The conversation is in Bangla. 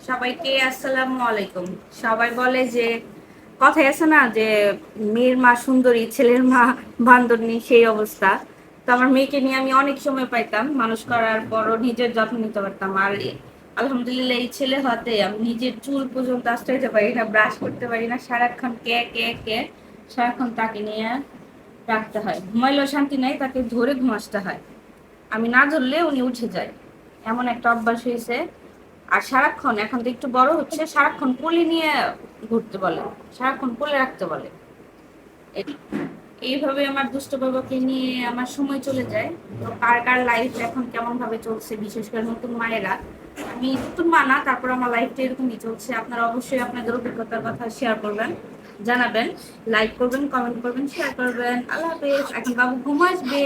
সবাইকে আসসালামু আলাইকুম। সবাই বলে যে কথায় আছে না যে মেয়ের মা সুন্দরী ছেলের মা বান্দরনী, সেই অবস্থা। তো আমার মেয়েকে নিয়ে আমি অনেক সময় পাইতাম, মানুষ করার পরও নিজের যত্ন নিতে পারতাম। আর আলহামদুলিল্লাহ এই ছেলে হতে আমি নিজের চুল পর্যন্ত আঁচড়াইতে পারি না, ব্রাশ করতে পারি না, সারাক্ষণ কে কে কে সারাক্ষণ তাকে নিয়ে রাখতে হয়। ঘুমাইলেও শান্তি নাই, তাকে ধরে ঘুমাসতে হয়। আমি না ধরলে উনি উঠে যায়, এমন একটা অভ্যাস হয়েছে। আর সারাক্ষণ, এখন তো একটু বড় হচ্ছে, সারাক্ষণ কোলে নিয়ে ঘুরতে বলে, সারাক্ষণ কোলে রাখতে বলে। এইভাবে আমার দুষ্ট বাবাকে নিয়ে আমার সময় চলে যায়। তো কার কার লাইফ এখন কেমন ভাবে চলছে, বিশেষ করে নতুন মায়েরা, আমি নতুন মা না, তারপর আমার লাইফটা এরকমই চলছে। আপনারা অবশ্যই আপনাদের অভিজ্ঞতার কথা শেয়ার করবেন, জানাবেন, লাইক করবেন, কমেন্ট করবেন, শেয়ার করবেন। আল্লাহ হাফেজ। এখন বাবু ঘুম আসবে।